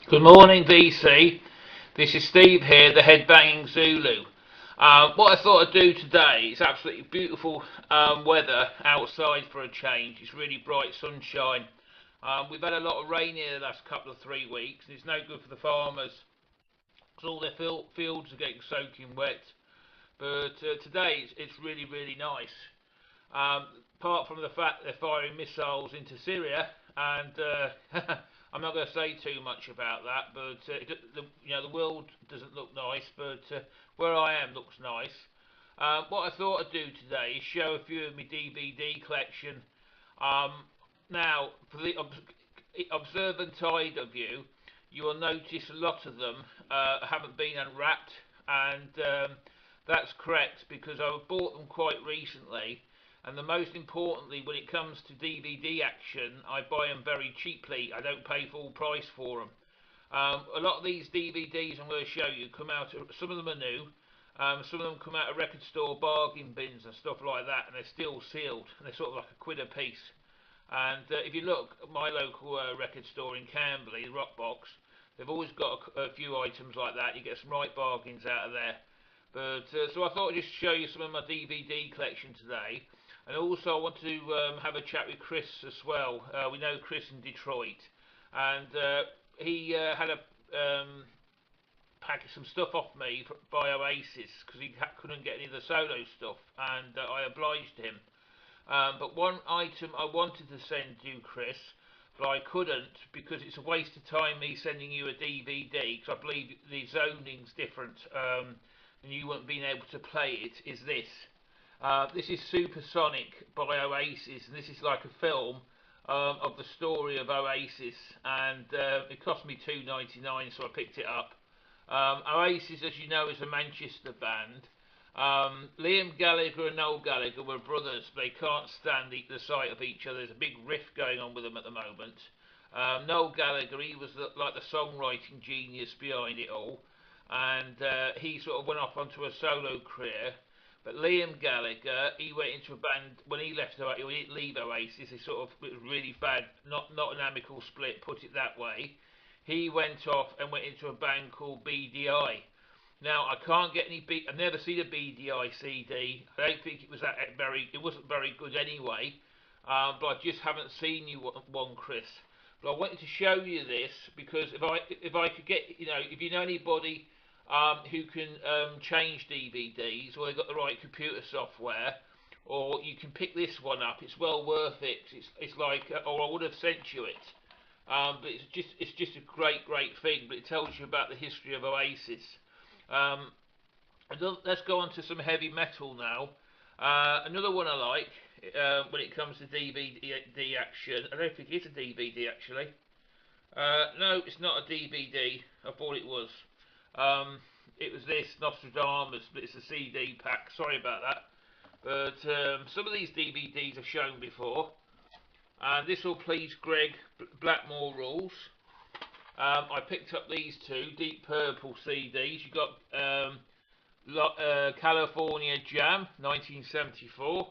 Good morning, VC. This is Steve here, the Headbanging Zulu. What I thought I'd do today is absolutely beautiful weather outside for a change. It's really bright sunshine. We've had a lot of rain here the last couple of 3 weeks, and it's no good for the farmers because all their fields are getting soaking wet. But today it's really, really nice. Apart from the fact they're firing missiles into Syria, and I'm not going to say too much about that, but the world doesn't look nice, but where I am looks nice. What I thought I'd do today is show a few of my DVD collection. Um, Now, for the observant eye of you, you will notice a lot of them haven't been unwrapped, and that's correct because I bought them quite recently. And the most importantly, when it comes to DVD action, I buy them very cheaply. I don't pay full price for them. A lot of these DVDs I'm going to show you come out. Some of them are new. Some of them come out of record store bargain bins and stuff like that, and they're still sealed. And they're sort of like a quid a piece. And if you look at my local record store in Camberley, the Rock Box, they've always got a few items like that. You get some right bargains out of there. But so I thought I'd just show you some of my DVD collection today. And also I want to have a chat with Chris as well. We know Chris in Detroit, and he had a pack of some stuff off me by Oasis because he couldn't get any of the solo stuff, and I obliged him. But one item I wanted to send you, Chris, but I couldn't because it's a waste of time me sending you a DVD because I believe the zoning's different and you won't being able to play it, is this. This is Supersonic Bio Ace, and this is like a film of the story of Oasis, and it cost me £2.99, so I picked it up. Oasis, as you know, is a Manchester band. Liam Gallagher and Noel Gallagher were brothers, but they can't stand the sight of each other. There's a big rift going on with them at the moment. Noel Gallagher, he was like the songwriting genius behind it all, and he sort of went off onto a solo career. But Liam Gallagher, he went into a band when he left. He didn't leave Oasis. He sort of, it was really bad, not an amicable split, put it that way. He went off and went into a band called BDI. Now I can't get any. I've never seen a BDI CD. I don't think it was that very. It wasn't very good anyway. But I just haven't seen you one, Chris. But I wanted to show you this because if I could get, if you know anybody who can change DVDs, or they've got the right computer software, or you can pick this one up. It's well worth it. It's like, or I would have sent you it. But it's just a great thing. But it tells you about the history of Oasis. Um, let's go on to some heavy metal now. Another one I like when it comes to DVD action. I don't think it's a DVD actually. No, it's not a DVD. I thought it was. It was this Nostradamus, but it's a CD pack. Sorry about that. But some of these DVDs I've shown before. This will please Greg. Blackmore Rules. I picked up these two Deep Purple CDs. You got California Jam, 1974.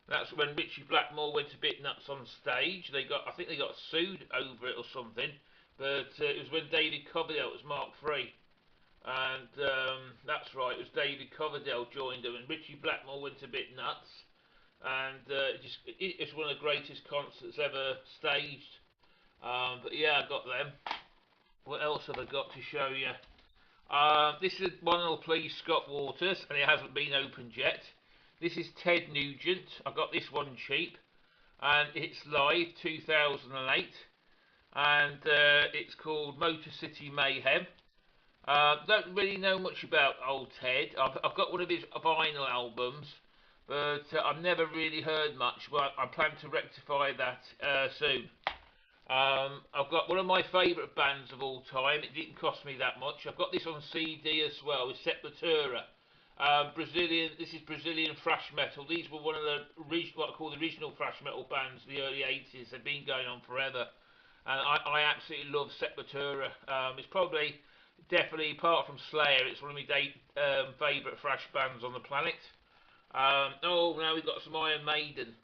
That's when Richie Blackmore went a bit nuts on stage. I think they got sued over it or something. But it was when David Coverdale was Mark III. And that's right, it was David Coverdale joined them, and Richie Blackmore went a bit nuts. And it's one of the greatest concerts ever staged. But yeah, I got them. What else have I got to show you? This is one that'll please Scott Waters, and it hasn't been opened yet. This is Ted Nugent. I got this one cheap, and it's live 2008, and it's called Motor City Mayhem. Don't really know much about old Ted. I've got one of his vinyl albums, but I've never really heard much. Well, I plan to rectify that soon. I've got one of my favourite bands of all time. It didn't cost me that much. I've got this on CD as well. It's Sepultura. Brazilian. This is Brazilian thrash metal. These were one of the what I call the original thrash metal bands of the early 80s. They've been going on forever, and I absolutely love Sepultura. It's probably, definitely, apart from Slayer, it's one of my favourite thrash bands on the planet. Oh, now we've got some Iron Maiden.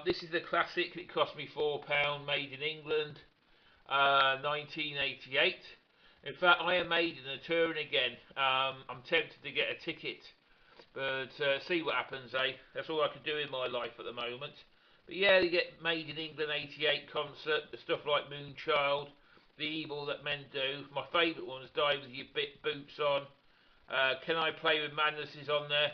This is the classic. It cost me £4. Made in England. 1988. In fact, Iron Maiden are touring again. I'm tempted to get a ticket, but see what happens, eh? That's all I can do in my life at the moment. But yeah, they get Made in England 88 concert, the stuff like Moonchild, The Evil That Men Do. My favourite ones, Die With Your Boots On. Can I Play With Madness is on there.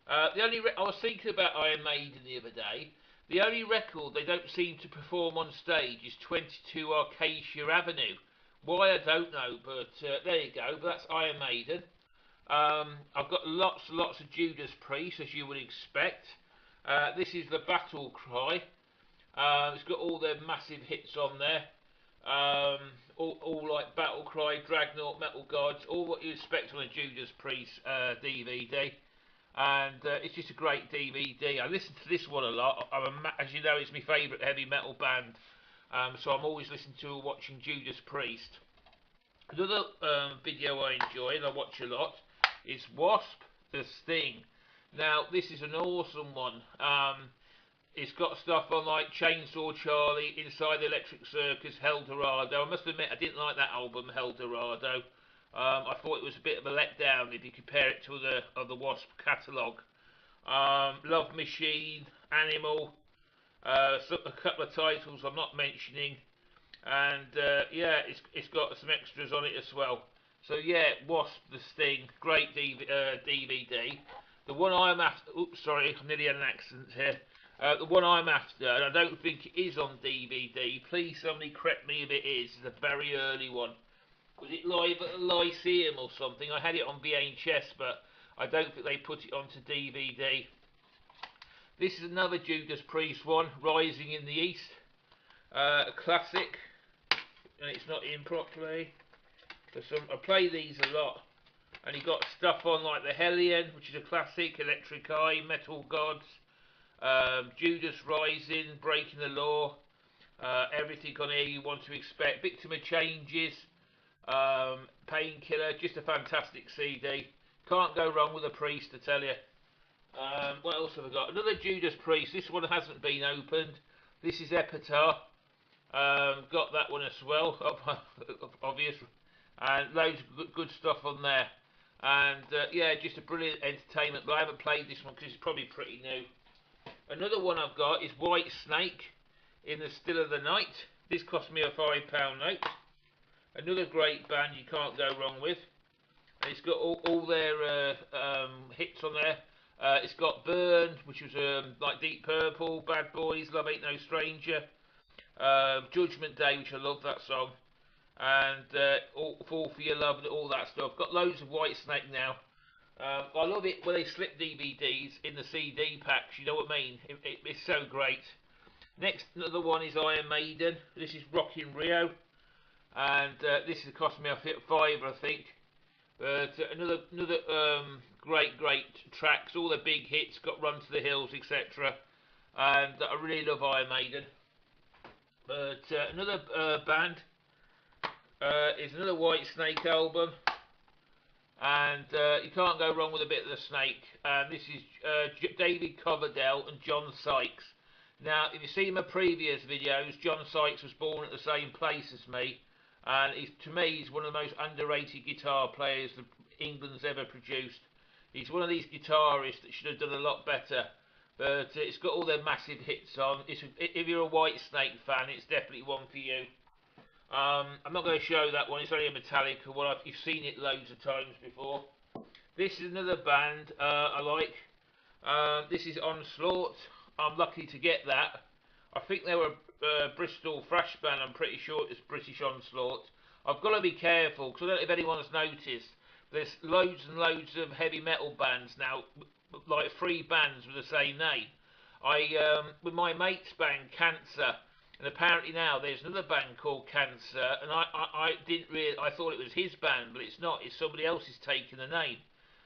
I was thinking about Iron Maiden the other day. The only record they don't seem to perform on stage is 22 Acacia Avenue. Why, I don't know, but there you go. But that's Iron Maiden. I've got lots of Judas Priest, as you would expect. This is the Battle Cry. It's got all their massive hits on there. All like Battle Cry, Dreadnought, Metal Gods, all what you expect on a Judas Priest DVD. And it's just a great DVD. I listen to this one a lot. As you know, it's my favourite heavy metal band. So I'm always listening to watching Judas Priest. Another video I enjoy and I watch a lot is W.A.S.P. The Sting. Now this is an awesome one. It's got stuff on like Chainsaw Charlie, Inside the Electric Circus, Helldorado. I must admit I didn't like that album, Helldorado. I thought it was a bit of a letdown if you compare it to the W.A.S.P. catalogue. Love Machine, Animal, a couple of titles I'm not mentioning, and yeah, it's got some extras on it as well. So yeah, W.A.S.P. The Sting, great DVD. The one I'm after, oops, sorry, I nearly had an accident here. The one I'm after, and I don't think it is on DVD. Please, somebody correct me if it is. It's a very early one. Was it live at the Lyceum or something? I had it on VHS, but I don't think they put it onto DVD. This is another Judas Priest one, Rising in the East. A classic, and it's not in properly. I play these a lot. And you got stuff on like the Hellion, which is a classic, Electric Eye, Metal Gods, Judas Rising, Breaking the Law, everything on here you want to expect. Victim of Changes, Painkiller, just a fantastic CD. Can't go wrong with a Priest, I tell you. What else have I got? Another Judas Priest. This one hasn't been opened. This is Epitaph. Got that one as well, obvious. And loads of good stuff on there. And yeah, just a brilliant entertainment. But I haven't played this one because it's probably pretty new. Another one I've got is Whitesnake, In the Still of the Night. This cost me a £5 note. Another great band you can't go wrong with. And it's got all their hits on there. It's got Burn, which was like Deep Purple, Bad Boys, Love Ain't No Stranger, Judgment Day, which I love that song, and Fall for Your Love, and all that stuff. Got loads of Whitesnake now. I love it when they slip DVDs in the CD packs, you know what I mean? It's so great. Next, another one is Iron Maiden. This is Rockin' Rio, and this has cost me a £5, I think. But another great tracks, all the big hits, got Run to the Hills, etc. And I really love Iron Maiden. But another band is another Whitesnake album, and you can't go wrong with a bit of the snake. And this is David Coverdale and John Sykes. Now, if you've seen my previous videos, John Sykes was born at the same place as me, and to me he's one of the most underrated guitar players that England's ever produced. He's one of these guitarists that should have done a lot better, but it's got all their massive hits on. If you're a Whitesnake fan, it's definitely one for you. I'm not going to show that one, it's only a Metallica one. You've seen it loads of times before. This is another band I like. This is Onslaught. I'm lucky to get that. I think they were a Bristol thrash band. I'm pretty sure it's British Onslaught. I've got to be careful because I don't know if anyone's noticed. There's loads and loads of heavy metal bands now, like 3 bands with the same name. With my mate's band Cancer, and apparently now there's another band called Cancer, and I didn't really. I thought it was his band, but it's not. It's somebody else's taking the name.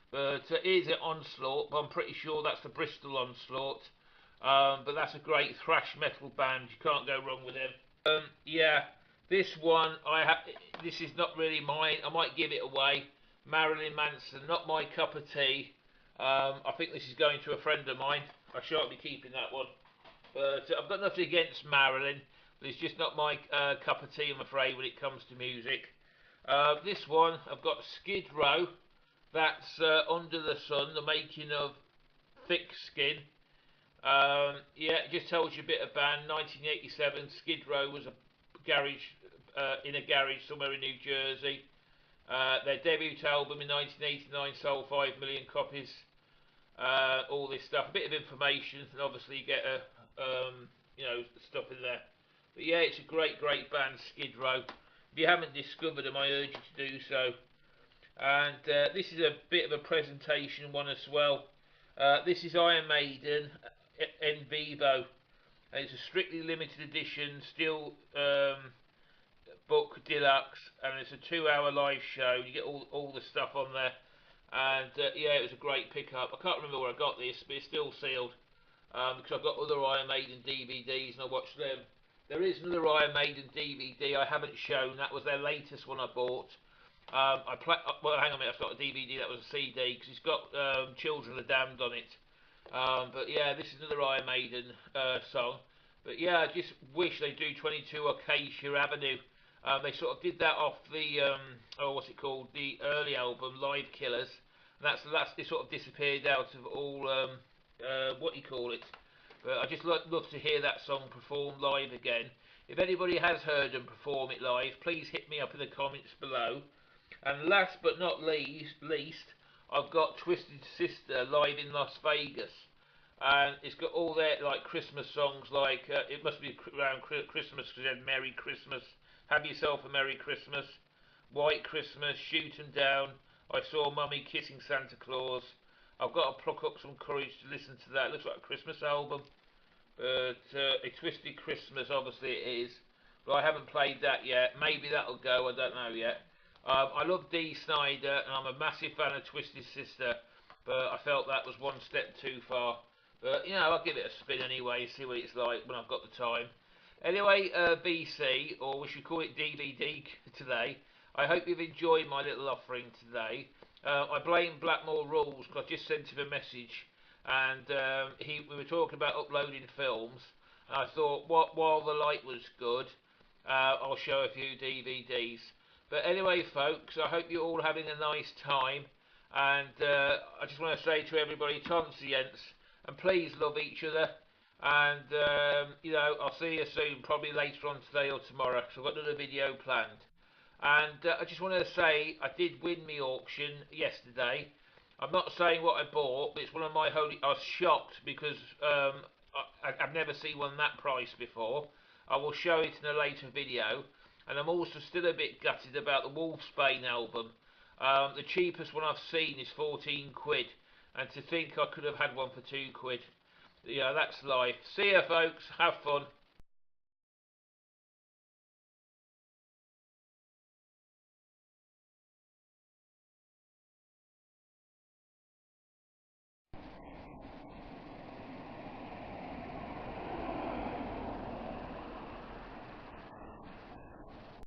But it is an Onslaught, but I'm pretty sure that's the Bristol Onslaught. But that's a great thrash metal band. You can't go wrong with them. Yeah, this one this is not really mine. I might give it away. Marilyn Manson, not my cup of tea. I think this is going to a friend of mine. I shan't be keeping that one. But I've got nothing against Marilyn. It's just not my cup of tea, I'm afraid, when it comes to music. This one, I've got Skid Row. That's Under the Sun, the making of Thick Skin. Yeah, it just tells you a bit of band. 1987, Skid Row was a garage in a garage somewhere in New Jersey. Their debut album in 1989 sold 5 million copies. All this stuff, a bit of information, and obviously you get a stuff in there. But yeah, it's a great band, Skid Row. If you haven't discovered them, I urge you to do so. And this is a bit of a presentation one as well. This is Iron Maiden in Vivo, and it's a strictly limited edition, still book deluxe, and it's a 2-hour live show. You get all the stuff on there, and yeah, it was a great pickup. I can't remember where I got this, but it's still sealed because I've got other Iron Maiden DVDs and I watched them. There is another Iron Maiden DVD I haven't shown. That was their latest one I bought. Well, hang on a minute. I've got a DVD that was a CD because it's got Children of the Damned on it. But yeah, this is another Iron Maiden song. But yeah, I just wish they do 22 Acacia Avenue. They sort of did that off the what's it called? The early album, Live Killers. And that's the last. It sort of disappeared out of all what you call it. But I just love to hear that song performed live again. If anybody has heard them perform it live, please hit me up in the comments below. And last but not least, I've got Twisted Sister live in Las Vegas, and it's got all their like Christmas songs, like it must be around Christmas because they had Merry Christmas, Have Yourself a Merry Christmas, White Christmas, Shoot 'Em Down, I Saw Mummy Kissing Santa Claus. I've got to pluck up some courage to listen to that. It looks like a Christmas album, but a Twisted Christmas obviously it is. But I haven't played that yet. Maybe that'll go. I don't know yet. I love Dee Snider, and I'm a massive fan of Twisted Sister, but I felt that was one step too far. But, you know, I'll give it a spin anyway, see what it's like when I've got the time. Anyway, BC, or we should call it DVD today, I hope you've enjoyed my little offering today. I blame Blackmore Rules because I just sent him a message, and we were talking about uploading films, and I thought, while the light was good, I'll show a few DVDs. But anyway, folks, I hope you're all having a nice time. And I just want to say to everybody, conscience, and please love each other. And, you know, I'll see you soon, probably later on today or tomorrow, because I've got another video planned. And I just want to say, I did win my auction yesterday. I'm not saying what I bought, but it's one of my holy... I was shocked because I've never seen one that price before. I will show it in a later video. And I'm also still a bit gutted about the Wolfsbane album. The cheapest one I've seen is 14 quid. And to think I could have had one for 2 quid. Yeah, that's life. See ya, folks. Have fun.